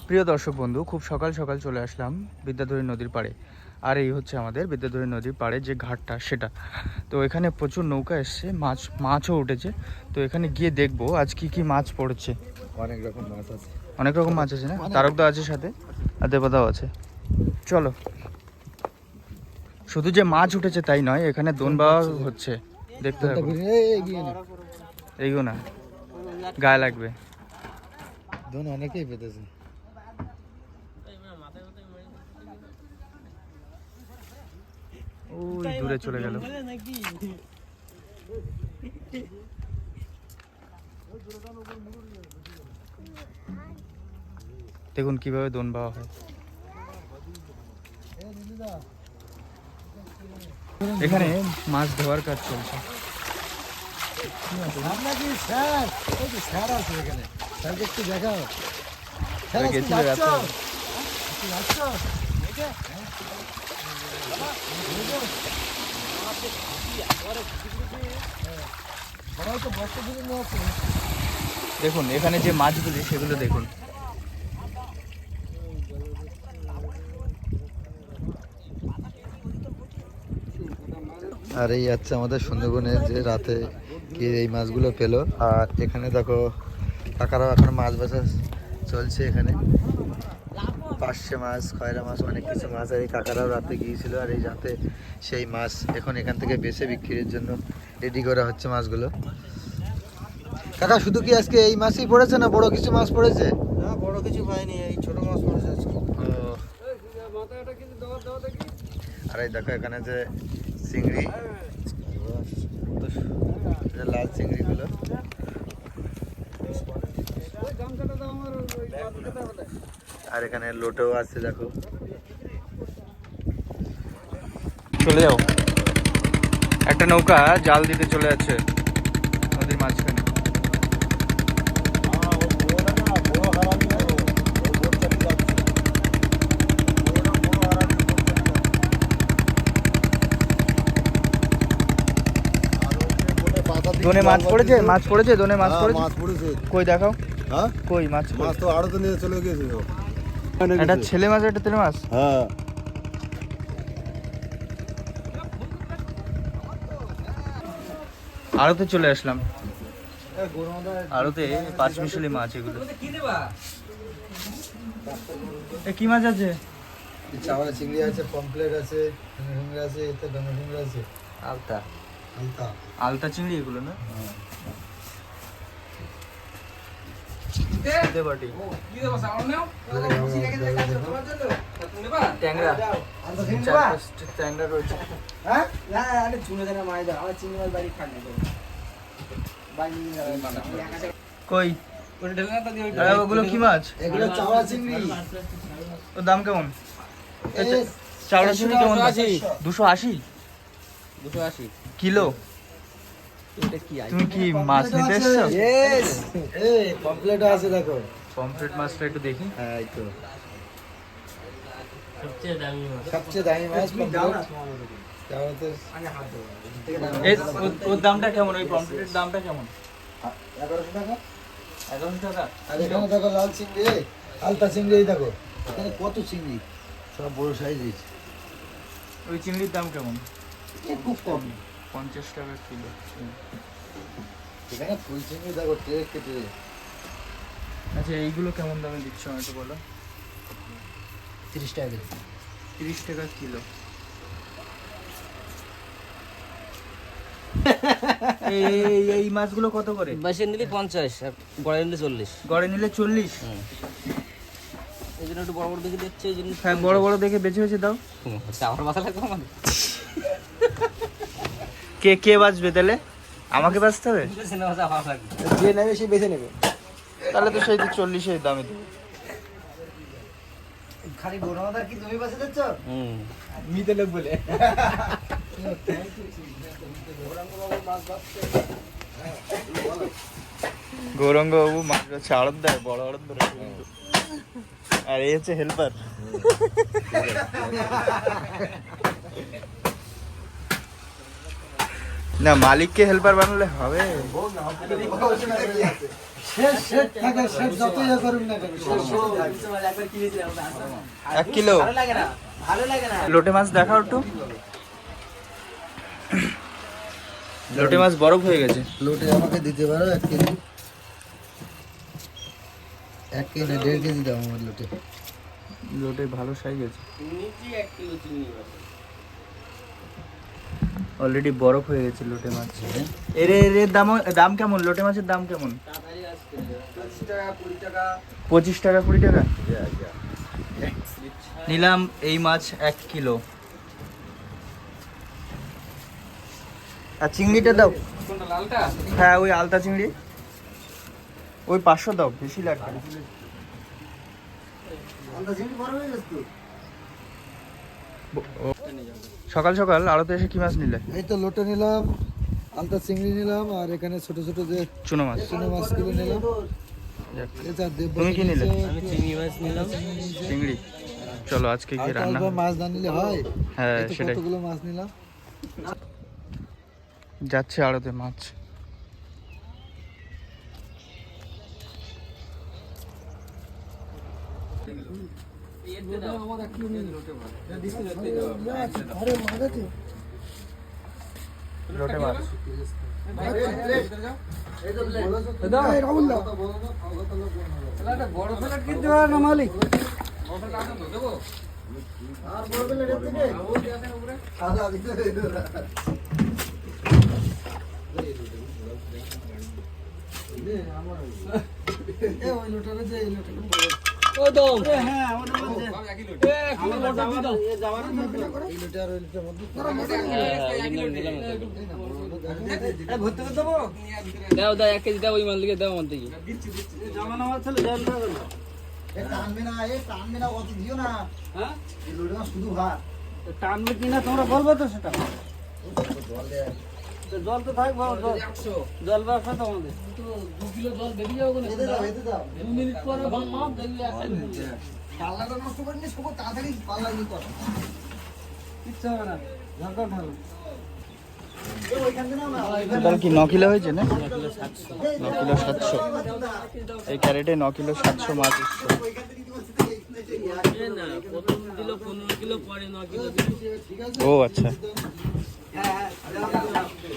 প্রিয় দর্শক বন্ধু, খুব সকাল সকাল চলে আসলাম বিদ্যাধরী নদীর পাড়ে। আর এই হচ্ছে আমাদের বিদ্যাধরী নদীর পাড়ে যে ঘাটটা সেটা। তো এখানে প্রচুর নৌকা এসছে, মাছও উঠেছে। তো এখানে গিয়ে দেখবো আজ কি কি মাছ পড়েছে। অনেক রকম মাছ আছে, অনেক রকম মাছ আছে না? তারকদা আছে সাথে, আর দেবদাও আছে। চলো। শুধু যে মাছ উঠেছে তাই নয়, এখানে দোন বাওয়া হচ্ছে, দেখতে হবে। এইগো না, গায়ে লাগবে। দোন অনেকেই পেতেছে। ওই দূরে চলে গেল। দেখুন কিভাবে দোন বাওয়া হয়। এখানে মাছ ধোয়ার কাজ চলছে। দেখুন এখানে যে মাছগুলি সেগুলো দেখুন। আর এই হচ্ছে আমাদের সুন্দরবনের যে রাতে কি এই মাছগুলো পেলো। আর এখানে দেখো কাকারাও এখন মাছ বাছা চলছে। এখানে পার্শে মাছ, খয়রা মাছ, অনেক কিছু মাছ। আর এই কাকারাও রাতে গিয়েছিল। আর এই রাতে সেই মাছ এখন এখান থেকে বেছে বিক্রির জন্য রেডি করা হচ্ছে মাছগুলো। কাকা শুধু কি আজকে এই মাছই পড়েছে না বড় কিছু মাছ পড়েছে? না, বড় কিছু পাইনি, এই ছোট মাছ পড়েছে আজকে। আর এই দেখো এখানে যে চিংড়ি, লাল চিংড়িগুলো। আর এখানে লোটেও আছে দেখো। চলে যাও। একটা নৌকা জাল দিতে চলে যাচ্ছে নদীর মাঝখানে। দোনে মাছ পড়েছে, মাছ পড়েছে, দোনে মাছ পড়েছে। কই দেখাও। হ্যাঁ, কই মাছ? মাছ তো আড়তে নিয়ে চলে গেছে। একটা ছেলে মাছ, একটা তেলে মাছ। হ্যাঁ, আড়তে চলে আসলাম। আড়তে পাঁচমিশালি মাছ এগুলো। কি মাছ আছে? চাওয়া চিংড়ি আছে, পমপ্লেট আছে, ভেঙে আছে, এতে ভেঙে আছে। আলতা আলতা আলতা চিংড়ি এগুলো না? ট্যাংরা রয়েছে। কই ওগুলো কি মাছ? এগুলো চাওয়া চিংড়ি। ওর দাম কেমন? চাওড়া চিংড়ি কেমন? 280 কিলো। তুমি কি মাছ নিতে এসছো? পমপ্লেট আছে দেখো। পমফ্রেট মাছটা একটু দেখি। হ্যাঁ, এই তো সবচেয়ে দামি মাছ পমপ্লেট। ওর দামটা কেমন? ওই পমফ্রেটের দামটা কেমন? 1100 টাকা। 1100 টাকা। আর এখানে দেখো লাল চিংড়ি, আলতা চিংড়ি। এই দেখো এখানে কত চিংড়ি, সব বড় সাইজের। ওই চিংড়ির দাম কেমন? খুব কম, 50 টাকা কিলো। এখানে ফুল চিংড়ি দেখো ট্রে কেটে। আচ্ছা এইগুলো কেমন দামে দিচ্ছ একটু বলো। 30 টাকা। 30 টাকা কিলো। এই মাছগুলো কত করে? বেশি নিলে 50 আর গড়ে নিলে 40। গড়ে নিলে 40। এই জন্য একটু বড় বড় দেখে দিচ্ছে, এই জন্য। হ্যাঁ, বড় বড় দেখে বেছে বেছে দাও। আমার মাথা লাগবে আমাদের। কে কে বাঁচবে তাহলে? আমাকে বাঁচতে হবে? যে নেবে সে বেছে নেবে। তাহলে তো সেই 40-এর দামে দেবো। খালি গোরামাদার কি তুমি বাসে যাচ্ছ? মিতে লোক বলে। গৌরঙ্গ বাবু মাছ হচ্ছে আড়ত দেয়, বড় আড়ত ধরে। আর এই হচ্ছে হেল্পার। না মালিককে হেল্পার বানালে হবে। এক কিলো লোটে মাছ দেখাও একটু। লোটে মাছ বরফ হয়ে গেছে। লোটে আমাকে দিতে পারো 1 কেজি? 1 কেজি না 1.5 কেজি দাও আমার লোটে। লোটে ভালো সাইজ আছে, নিচে 1 কিলো চিংড়ি মাছ। অলরেডি বরফ হয়ে গেছে লোটে মাছ। এর দাম কেমন? লোটে মাছের দাম কেমন? তাড়াতাড়ি আসতে 25 টাকা 20 টাকা নিলাম এই মাছ 1 কিলো। আর চিংড়িটা দাও। কোনটা লালটা? হ্যাঁ ওই আলতা চিংড়ি, ওই 500 দাও, বেশি লাগবে না। সকাল সকাল আড়তে এসে কি মাছ নিলে? এই তো লোটে নিলাম, আলতা চিংড়ি নিলাম, আর এখানে ছোট ছোট যে চুনো মাছ। চুনো মাছগুলো নিলাম। তুমি কি নিলে? আমি চিংড়ি মাছ নিলাম। চিংড়ি। চলো আজকে কি রান্না হবে? মাছ না নিলে হয়? হ্যাঁ এই তো সেটাই, কতগুলো মাছ নিলাম। যাচ্ছে আড়তে মাছ। লোটে মাছ। দাও দাও 1 কেজি দাও, ওই মাছ লিখে দাও আমার দিকে। টানবে কিনা তোমরা বলবো তো সেটা। জল তো থাকবে, জল ব্যবসা তো আমাদের। 2 কিলো জল বেরিয়ে যাবে না, 2 মিনিট পরে মাপ দেখবি। কিচ্ছু হবে না, ঝরকা ঢালো। টোটাল কি 9 কিলো হয়েছে না? 9 কিলো 700। এই ক্যারেটে 9 কিলো 700 মাছ এসছে। না প্রথম দিল 15 কিলো, পরে 9 কিলো দিল। ও আচ্ছা।